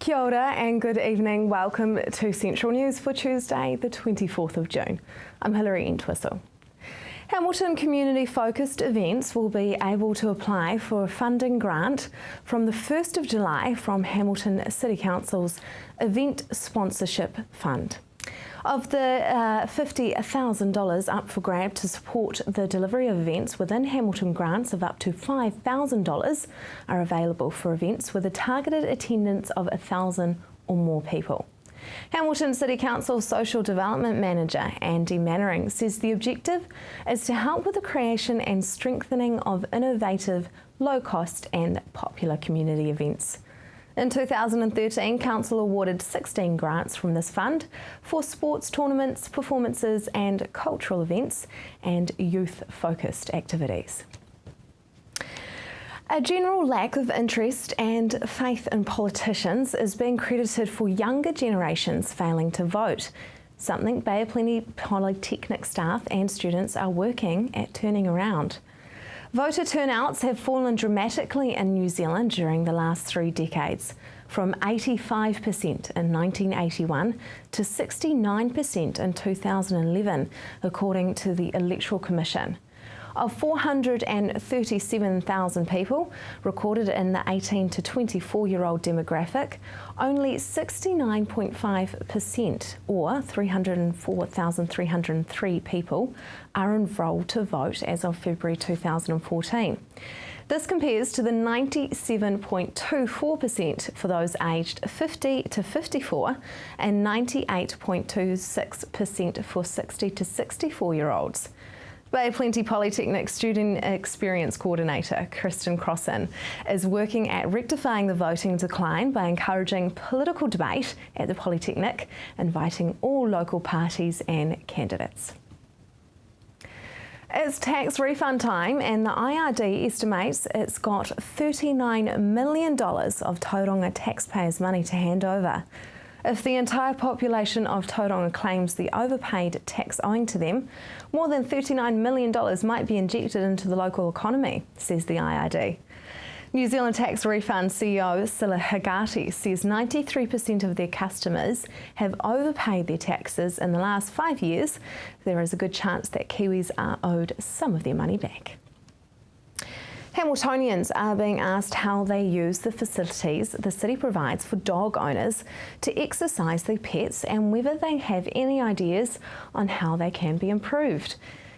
Kia ora and good evening. Welcome to Central News for Tuesday, the 24th of June. I'm Hilary Entwistle. Hamilton community-focused events will be able to apply for a funding grant from the 1st of July from Hamilton City Council's Event Sponsorship Fund. Of the $50,000 up for grab to support the delivery of events within Hamilton, grants of up to $5,000 are available for events with a targeted attendance of 1,000 or more people. Hamilton City Council Social Development Manager Andy Mannering says the objective is to help with the creation and strengthening of innovative, low-cost and popular community events. In 2013, Council awarded 16 grants from this fund for sports tournaments, performances and cultural events and youth-focused activities. A general lack of interest and faith in politicians is being credited for younger generations failing to vote, something Bay of Plenty Polytechnic staff and students are working at turning around. Voter turnouts have fallen dramatically in New Zealand during the last 3 decades, from 85% in 1981 to 69% in 2011, according to the Electoral Commission. Of 437,000 people recorded in the 18 to 24-year-old demographic, only 69.5%, or 304,303 people, are enrolled to vote as of February 2014. This compares to the 97.24% for those aged 50 to 54 and 98.26% for 60 to 64-year-olds. Bay of Plenty Polytechnic Student Experience Coordinator Kristen Crossan is working at rectifying the voting decline by encouraging political debate at the Polytechnic, inviting all local parties and candidates. It's tax refund time and the IRD estimates it's got $39 million of Tauranga taxpayers' money to hand over. If the entire population of Tauranga claims the overpaid tax owing to them, more than $39 million might be injected into the local economy, says the IRD. New Zealand Tax Refund CEO Sila Hagati says 93% of their customers have overpaid their taxes in the last 5 years. There is a good chance that Kiwis are owed some of their money back. Hamiltonians are being asked how they use the facilities the city provides for dog owners to exercise their pets and whether they have any ideas on how they can be improved.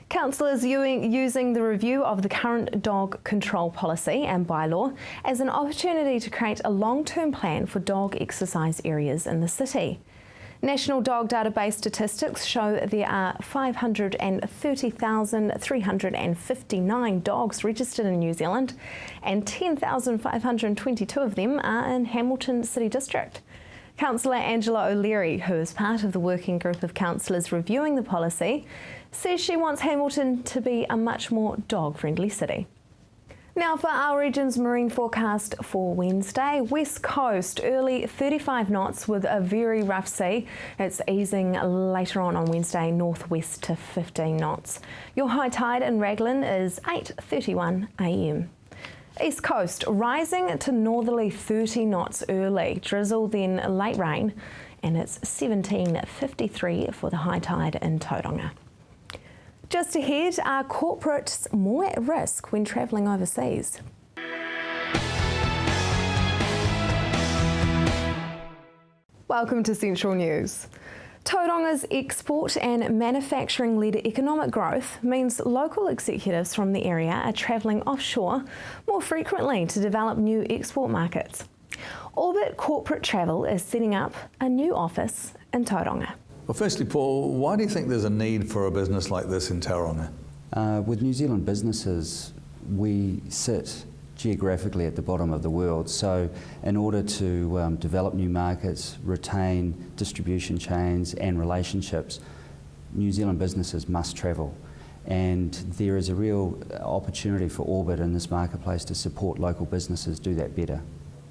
Council is using the review of the current dog control policy and bylaw as an opportunity to create a long-term plan for dog exercise areas in the city. National Dog Database statistics show there are 530,359 dogs registered in New Zealand and 10,522 of them are in Hamilton City District. Councillor Angela O'Leary, who is part of the working group of councillors reviewing the policy, says she wants Hamilton to be a much more dog-friendly city. Now for our region's marine forecast for Wednesday. West coast, early 35 knots with a very rough sea. It's easing later on Wednesday, northwest to 15 knots. Your high tide in Raglan is 8:31 a.m. East coast, rising to northerly 30 knots early. Drizzle, then late rain, and it's 17:53 for the high tide in Tauranga. Just ahead, are corporates more at risk when travelling overseas? Welcome to Central News. Tauranga's export and manufacturing-led economic growth means local executives from the area are travelling offshore more frequently to develop new export markets. Orbit Corporate Travel is setting up a new office in Tauranga. Well, firstly, Paul, why do you think there's a need for a business like this in Tauranga? With New Zealand businesses, we sit geographically at the bottom of the world, so in order to develop new markets, retain distribution chains and relationships, New Zealand businesses must travel. And there is a real opportunity for Orbit in this marketplace to support local businesses do that better.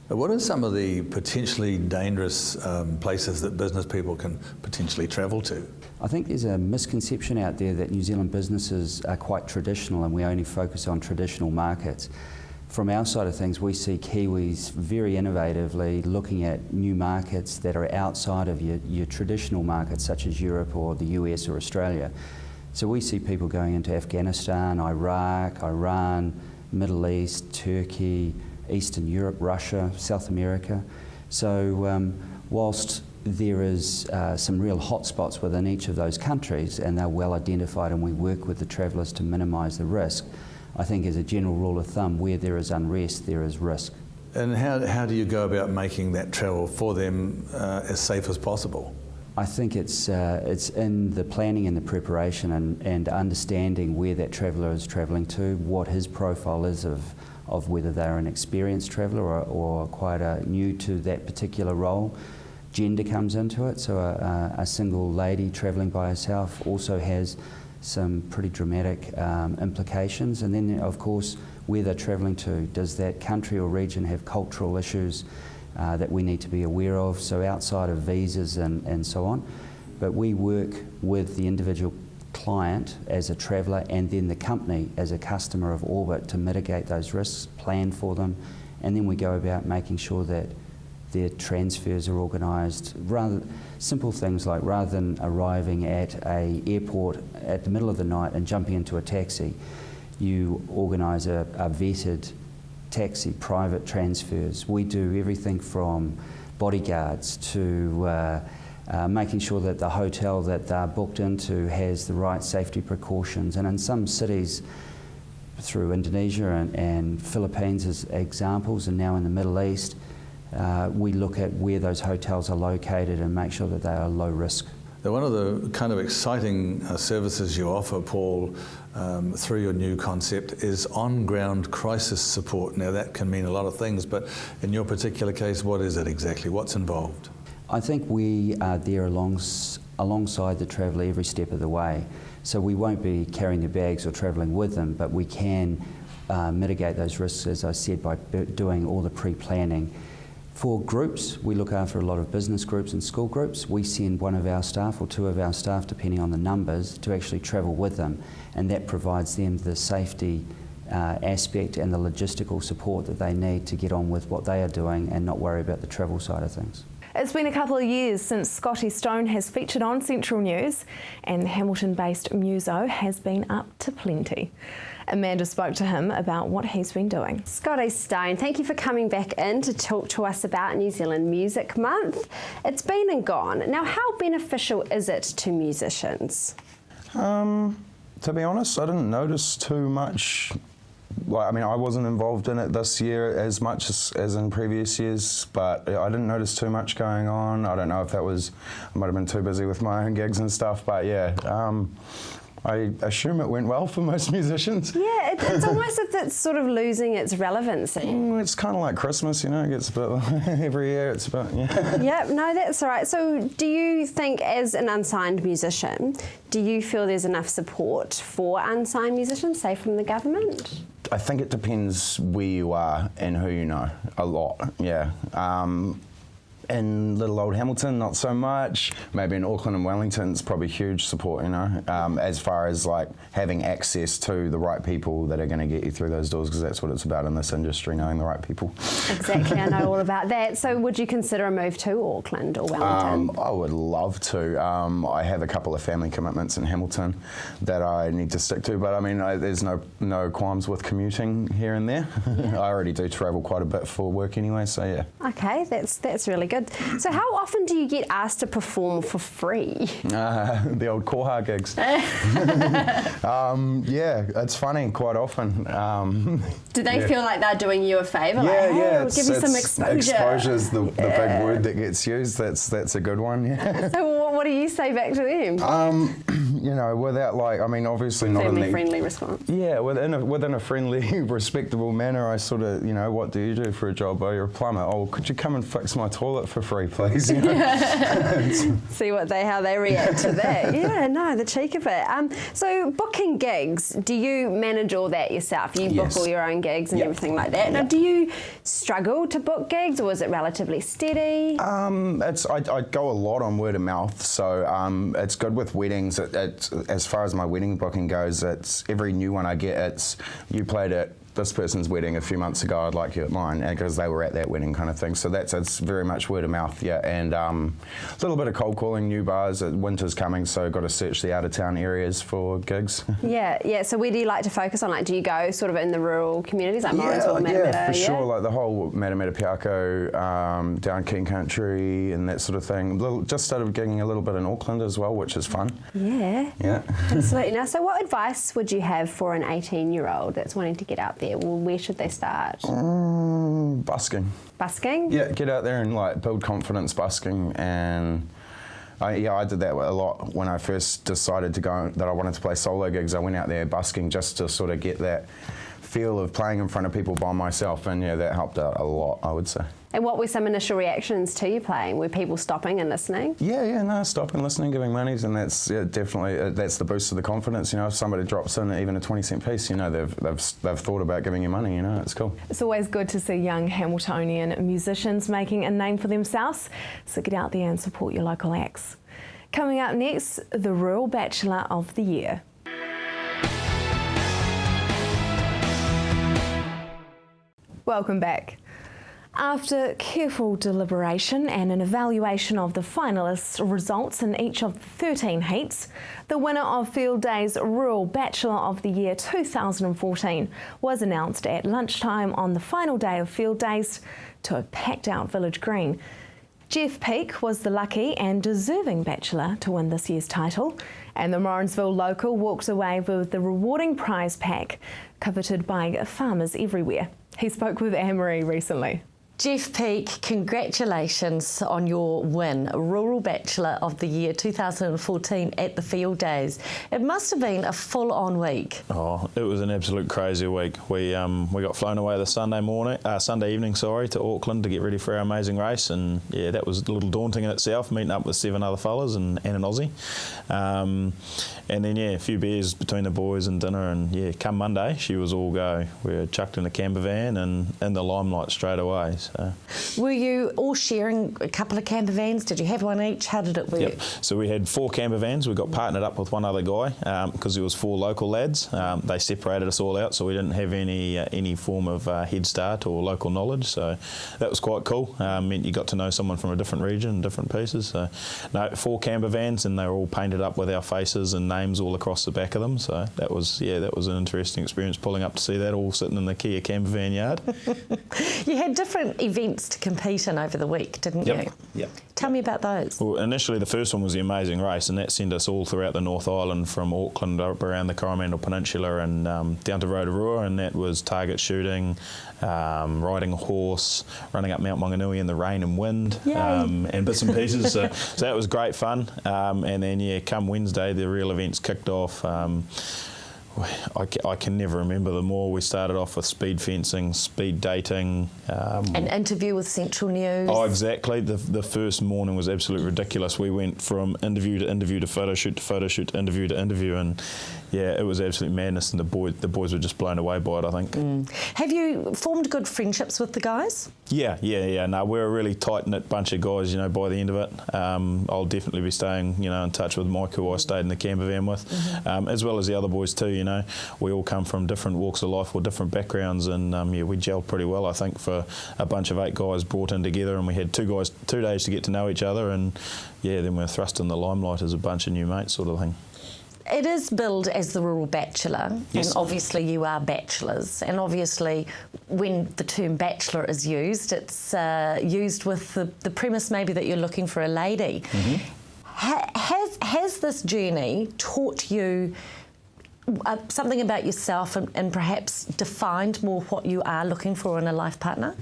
What are some of the potentially dangerous places that business people can potentially travel to? I think there's a misconception out there that New Zealand businesses are quite traditional and we only focus on traditional markets. from our side of things, we see Kiwis very innovatively looking at new markets that are outside of your traditional markets, such as Europe or the US or Australia. So we see people going into Afghanistan, Iraq, Iran, Middle East, Turkey, Eastern Europe, Russia, South America. So whilst there is some real hotspots within each of those countries, and they're well identified, and we work with the travellers to minimise the risk, I think as a general rule of thumb, where there is unrest, there is risk. And how do you go about making that travel for them as safe as possible? I think it's in the planning and the preparation and understanding where that traveller is travelling to, what his profile is of whether they're an experienced traveller or quite new to that particular role. Gender comes into it, so a single lady travelling by herself also has some pretty dramatic implications. And then, of course, where they're travelling to. Does that country or region have cultural issues that we need to be aware of? So outside of visas and so on. But we work with the individual client as a traveller and then the company as a customer of Orbit to mitigate those risks, plan for them, and then we go about making sure that their transfers are organised. Rather simple things like, rather than arriving at an airport at the middle of the night and jumping into a taxi, you organise a vetted taxi, private transfers. We do everything from bodyguards to making sure that the hotel that they're booked into has the right safety precautions. And in some cities, through Indonesia and Philippines as examples, and now in the Middle East, we look at where those hotels are located and make sure that they are low risk. Now, one of the kind of exciting services you offer, Paul, through your new concept is on-ground crisis support. Now, that can mean a lot of things, but in your particular case, what is it exactly? What's involved? I think we are there alongside the traveller every step of the way. So we won't be carrying their bags or travelling with them, but we can mitigate those risks, as I said, by doing all the pre-planning. For groups, we look after a lot of business groups and school groups. We send one of our staff or two of our staff, depending on the numbers, to actually travel with them, and that provides them the safety aspect and the logistical support that they need to get on with what they are doing and not worry about the travel side of things. It's been a couple of years since Scotty Stone has featured on Central News, and the Hamilton-based Muso has been up to plenty. Amanda spoke to him about what he's been doing. Scotty Stone, thank you for coming back in to talk to us about New Zealand Music Month. It's been and gone. Now, how beneficial is it to musicians? To be honest, I didn't notice too much. I mean, I wasn't involved in it this year as much as in previous years, but I didn't notice too much going on. I don't know if that was, I might have been too busy with my own gigs and stuff, but yeah. I assume it went well for most musicians. Yeah, it's almost as if it's sort of losing its relevancy. It's kind of like Christmas, you know, it gets a bit, every year it's a bit, yeah. Yep, no, that's all right. So do you think, as an unsigned musician, do you feel there's enough support for unsigned musicians, say from the government? I think it depends where you are and who you know, a lot, yeah. In little old Hamilton, not so much. Maybe in Auckland and Wellington, it's probably huge support, you know, as far as like having access to the right people that are going to get you through those doors, because that's what it's about in this industry, knowing the right people. Exactly, I know all about that. So would you consider a move to Auckland or Wellington? I would love to. I have a couple of family commitments in Hamilton that I need to stick to, but I mean, there's no qualms with commuting here and there. Yeah. I already do travel quite a bit for work anyway, so yeah. Okay, that's really good. So how often do you get asked to perform for free? The old koha gigs. Yeah, it's funny, quite often. Do they feel like they're doing you a favour? Yeah, like, hey, yeah. We'll give you some exposure. Exposure's the big word that gets used. That's a good one, yeah. So what do you say back to them? You know, without like, I mean, obviously not family-friendly response. Yeah, within a friendly, respectable manner, I sort of, you know, what do you do for a job? Oh, you're a plumber. Oh, could you come and fix my toilet for free, please? You know? See how they react to that. Yeah, no, the cheek of it. So booking gigs, do you manage all that yourself? You book all your own gigs and everything like that. Now, do you struggle to book gigs, or is it relatively steady? I go a lot on word of mouth, so it's good with weddings. As far as my wedding booking goes, it's every new one I get, it's you played at this person's wedding a few months ago, I'd like you at mine, because they were at that wedding kind of thing. So it's very much word of mouth, yeah. And a little bit of cold calling, new bars. Winter's coming, so got to search the out of town areas for gigs. Yeah. So where do you like to focus on? Like, do you go sort of in the rural communities like Morrinsville, Matamata? Yeah, for sure. Like the whole Matamata Piako, down King Country and that sort of thing. Just started gigging a little bit in Auckland as well, which is fun. Yeah. Absolutely. Now, so what advice would you have for an 18-year-old that's wanting to get out there? Well, where should they start? Busking. Busking? Yeah, get out there and like build confidence busking. And I did that a lot when I first decided that I wanted to play solo gigs. I went out there busking just to sort of get that feel of playing in front of people by myself, and yeah, that helped out a lot, I would say. And what were some initial reactions to you playing? Were people stopping and listening? Yeah, stopping, listening, giving monies, and that's definitely that's the boost of the confidence. You know, if somebody drops in even a 20-cent piece, you know, they've thought about giving you money. You know, it's cool. It's always good to see young Hamiltonian musicians making a name for themselves, so get out there and support your local acts. Coming up next, the Rural Bachelor of the Year. Welcome back. After careful deliberation and an evaluation of the finalists' results in each of the 13 heats, the winner of Field Days Rural Bachelor of the Year 2014 was announced at lunchtime on the final day of Field Days to a packed-out Village Green. Jeff Peake was the lucky and deserving bachelor to win this year's title, and the Morrinsville local walked away with the rewarding prize pack coveted by farmers everywhere. He spoke with Anne-Marie recently. Jeff Peake, congratulations on your win, Rural Bachelor of the Year 2014 at the Field Days. It must have been a full-on week. Oh, it was an absolute crazy week. We got flown away the Sunday evening, to Auckland to get ready for our amazing race, and yeah, that was a little daunting in itself, meeting up with 7 other fellas and an Aussie. And then a few beers between the boys and dinner, and come Monday, she was all go. We were chucked in a camper van and in the limelight straight away. So. Were you all sharing a couple of camper vans? Did you have one each? How did it work? Yep. So we had 4 camper vans. We got partnered up with one other guy because there was 4 local lads. They separated us all out, so we didn't have any form of head start or local knowledge. So that was quite cool. Meant you got to know someone from a different region, different pieces. So 4 camper vans, and they were all painted up with our faces and names all across the back of them. So that was an interesting experience pulling up to see that all sitting in the Kia camper van yard. You had different events to compete in over the week, didn't you? Yep. Tell me about those. Well, initially the first one was the Amazing Race, and that sent us all throughout the North Island, from Auckland up around the Coromandel Peninsula and down to Rotorua, and that was target shooting, riding a horse, running up Mount Maunganui in the rain and wind, and bits and pieces. So that was great fun. And then come Wednesday, the real events kicked off. I can never remember them all. We started off with speed fencing, speed dating. An interview with Central News. Oh, exactly. The first morning was absolutely ridiculous. We went from interview to interview to photo shoot to photo shoot to interview, and it was absolute madness, and the boys were just blown away by it, I think. Have you formed good friendships with the guys? Yeah. No, we're a really tight-knit bunch of guys, by the end of it. I'll definitely be staying, in touch with Mike, who I stayed in the camper van with, as well as the other boys too, We all come from different walks of life or different backgrounds, and we gelled pretty well, I think, for a bunch of 8 guys brought in together, and we had 2 days to get to know each other, and then we're thrust in the limelight as a bunch of new mates sort of thing. It is billed as the Rural Bachelor, yes. And obviously you are bachelors, and obviously when the term bachelor is used, it's used with the premise maybe that you're looking for a lady. Has this journey taught you something about yourself and perhaps defined more what you are looking for in a life partner?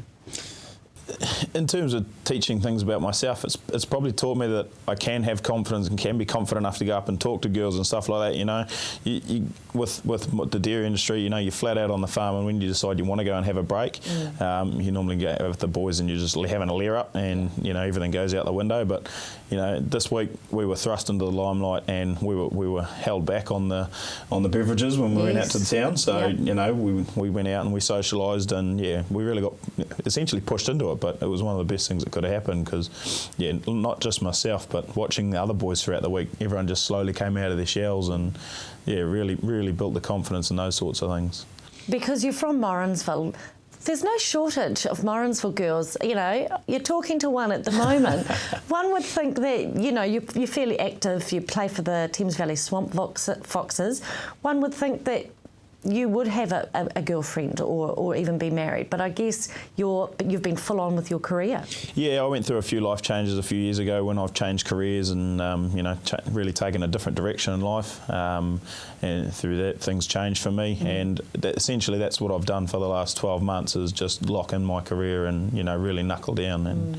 In terms of teaching things about myself, it's probably taught me that I can have confidence and can be confident enough to go up and talk to girls and stuff like that. You with the dairy industry, you're flat out on the farm, and when you decide you want to go and have a break, you normally go with the boys and you're just having a lair up, and everything goes out the window. But this week we were thrust into the limelight, and we were held back on the beverages when we went out to the town. So we went out and we socialised, and we really got essentially pushed into it. But it was one of the best things that could have happened, because not just myself, but watching the other boys throughout the week, everyone just slowly came out of their shells, and really built the confidence and those sorts of things. Because you're from Morrinsville, there's no shortage of Morrinsville girls. You know, you're talking to one at the moment. One would think that, you know, you're fairly active, you play for the Thames Valley Swamp Foxes. One would think that you would have a girlfriend or even be married, but I guess you've been full on with your career. Yeah, I went through a few life changes a few years ago when I've changed careers and you know, really taken a different direction in life, and through that things changed for me, and essentially that's what I've done for the last 12 months is just lock in my career and, you know, really knuckle down. And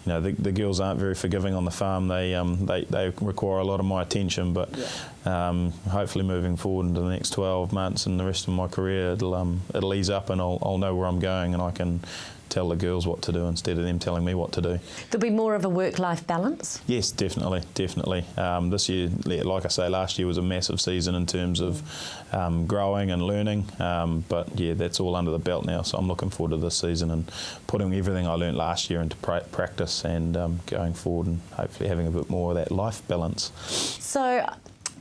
you know, the girls aren't very forgiving on the farm. They require a lot of my attention, but hopefully moving forward into the next 12 months and the rest of my career, it'll ease up and I'll know where I'm going and I can tell the girls what to do instead of them telling me what to do. There'll be more of a work-life balance? Yes, definitely. This year, like I say, last year was a massive season in terms of growing and learning, but yeah, that's all under the belt now, so I'm looking forward to this season and putting everything I learnt last year into practice and going forward and hopefully having a bit more of that life balance. So,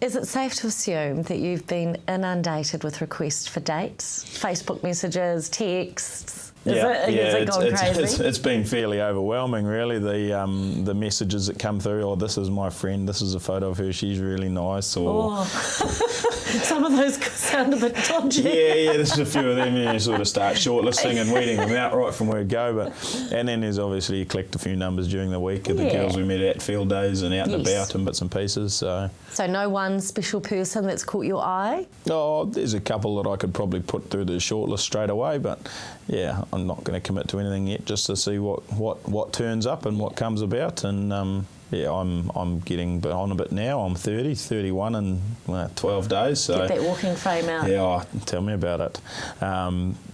is it safe to assume that you've been inundated with requests for dates, Facebook messages, texts? Is it gone crazy? It's been fairly overwhelming, really. The messages that come through. Oh, this is my friend. This is a photo of her. She's really nice. Or some of those sound a bit dodgy. Yeah. There's a few of them. You sort of start shortlisting and weeding them out right from where to go. And then there's obviously you collect a few numbers during the week of the girls we met at field days and out and about and bits and pieces. So no one special person that's caught your eye? Oh, there's a couple that I could probably put through the shortlist straight away, but yeah, I'm not going to commit to anything yet, just to see what turns up and what comes about. And yeah, I'm getting on a bit now. I'm 31 in 12 days. So get that walking frame out. Yeah, tell me about it.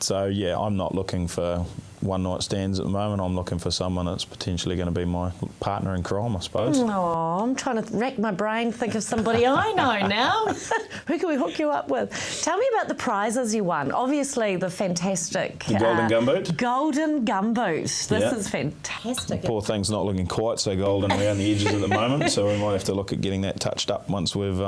So yeah, I'm not looking for one night stands at the moment. I'm looking for someone that's potentially going to be my partner in crime, I suppose. Oh, I'm trying to rack my brain, think of somebody I know now. Who can we hook you up with? Tell me about the prizes you won. Obviously, the fantastic... The Golden Gumboot. Golden Gumboot. This is fantastic. Poor thing's not looking quite so golden around the edges at the moment, so we might have to look at getting that touched up once we've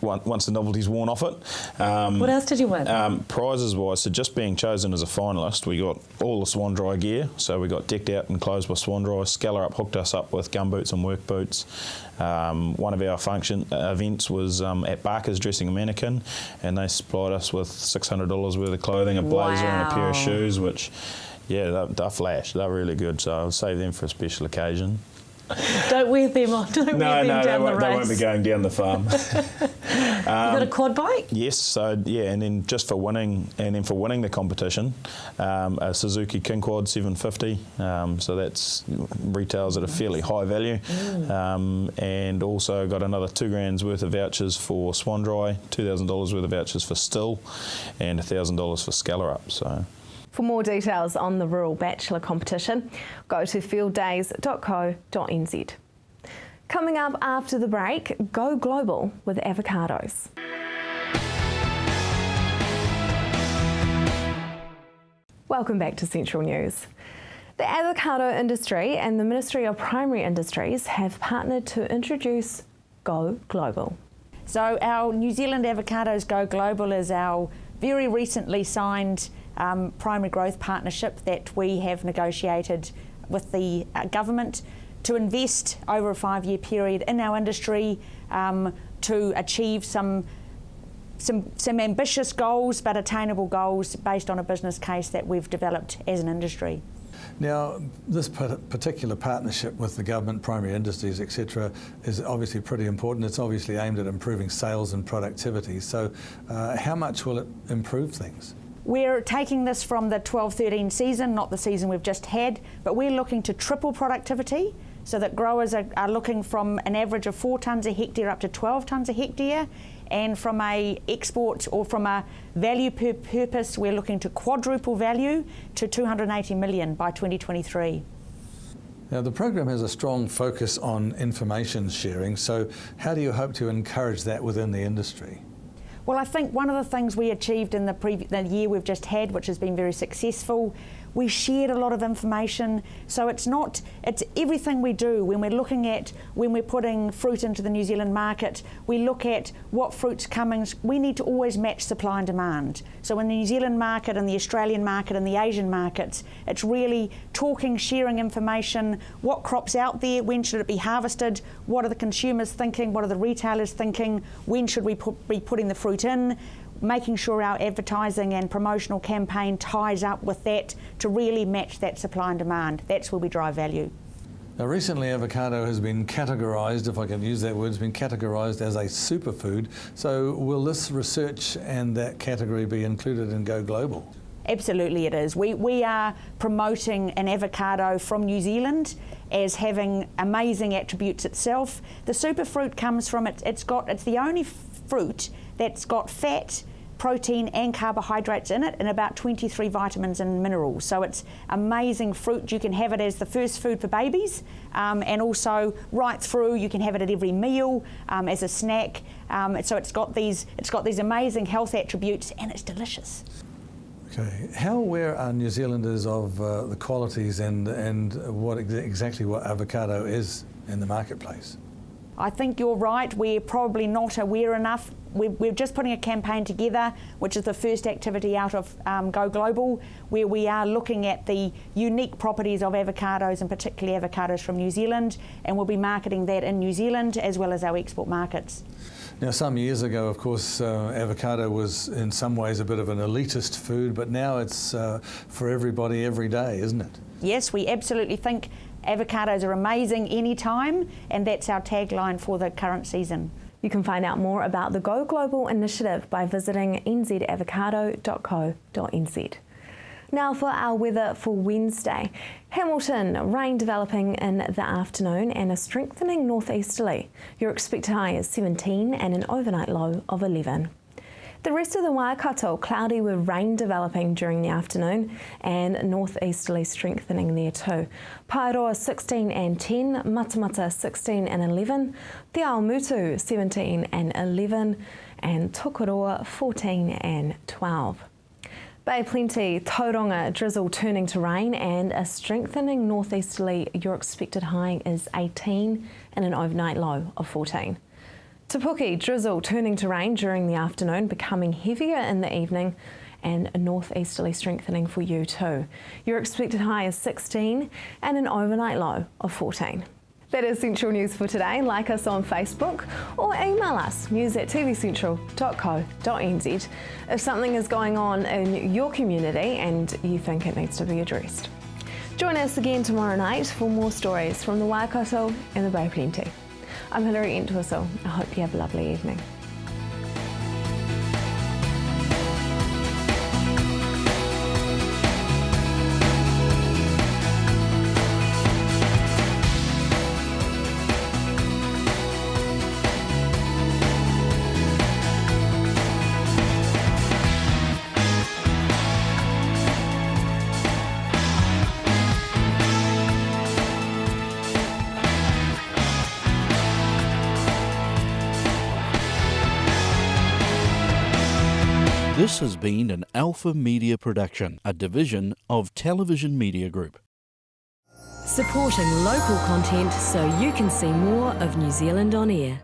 once the novelty's worn off it. What else did you win? Prizes-wise, so just being chosen as a finalist, we got all the Swan Dry gear, so we got decked out and closed by Swan Dry. Scalar Up hooked us up with gumboots and work boots. One of our events was at Barker's dressing a mannequin, and they supplied us with $600 worth of clothing, a blazer and a pair of shoes, which, yeah, they're flash. They're really good, so I'll save them for a special occasion. Don't wear them on. Don't wear them down the race. They won't be going down the farm. You got a quad bike? Yes, so yeah, and then just for winning, the competition, a Suzuki King Quad 750. So that's retails at a fairly high value, and also got another $2,000 worth of vouchers for Swan Dry, $2,000 worth of vouchers for Still, and $1,000 for Scalar Up. So. For more details on the Rural Bachelor competition, go to fielddays.co.nz. Coming up after the break, go global with avocados. Welcome back to Central News. The avocado industry and the Ministry of Primary Industries have partnered to introduce Go Global. So our New Zealand Avocados Go Global is our very recently signed primary growth partnership that we have negotiated with the government to invest over a 5-year period in our industry to achieve some ambitious goals but attainable goals based on a business case that we've developed as an industry. Now, this particular partnership with the government, primary industries, etc., is obviously pretty important. It's obviously aimed at improving sales and productivity. So how much will it improve things? We're taking this from the 12-13 season, not the season we've just had, but we're looking to triple productivity so that growers are looking from an average of 4 tonnes a hectare up to 12 tonnes a hectare, and from a export or from a value purpose, we're looking to quadruple value to 280 million by 2023. Now, the program has a strong focus on information sharing, so how do you hope to encourage that within the industry? Well, I think one of the things we achieved in the year we've just had, which has been very successful, we shared a lot of information. So it's everything we do when we're putting fruit into the New Zealand market, we look at what fruit's coming. We need to always match supply and demand. So in the New Zealand market and the Australian market and the Asian markets, it's really talking, sharing information, what crops out there, when should it be harvested, what are the consumers thinking, what are the retailers thinking, when should we be putting the fruit in, making sure our advertising and promotional campaign ties up with that to really match that supply and demand. That's where we drive value. Now, recently avocado has been categorised, if I can use that word, it's been categorised as a superfood. So will this research and that category be included in Go Global? Absolutely it is. We are promoting an avocado from New Zealand as having amazing attributes itself. The superfruit comes from it's the only fruit that's got fat, protein and carbohydrates in it, and about 23 vitamins and minerals. So it's amazing fruit. You can have it as the first food for babies, and also right through. You can have it at every meal as a snack. So it's got these amazing health attributes, and it's delicious. Okay, how aware are New Zealanders of the qualities and what exactly what avocado is in the marketplace? I think you're right. We're probably not aware enough. We're just putting a campaign together, which is the first activity out of Go Global, where we are looking at the unique properties of avocados, and particularly avocados from New Zealand, and we'll be marketing that in New Zealand as well as our export markets. Now, some years ago, of course, avocado was in some ways a bit of an elitist food, but now it's for everybody every day, isn't it? Yes, we absolutely think avocados are amazing anytime, and that's our tagline for the current season. You can find out more about the Go Global initiative by visiting nzavocado.co.nz. Now for our weather for Wednesday. Hamilton, rain developing in the afternoon and a strengthening northeasterly. Your expected high is 17 and an overnight low of 11. The rest of the Waikato, cloudy with rain developing during the afternoon and northeasterly strengthening there too. Paeroa 16 and 10, Matamata 16 and 11, Te Awamutu 17 and 11, and Tokoroa 14 and 12. Bay Plenty, Tauranga, drizzle turning to rain and a strengthening northeasterly. Your expected high is 18 and an overnight low of 14. Te Puke, drizzle turning to rain during the afternoon, becoming heavier in the evening and a northeasterly strengthening for you too. Your expected high is 16 and an overnight low of 14. That is Central News for today. Like us on Facebook or email us news@tvcentral.co.nz if something is going on in your community and you think it needs to be addressed. Join us again tomorrow night for more stories from the Waikato and the Bay Plenty. I'm Hilary Entwistle. I hope you have a lovely evening. This has been an Alpha Media production, a division of Television Media Group. Supporting local content so you can see more of New Zealand on air.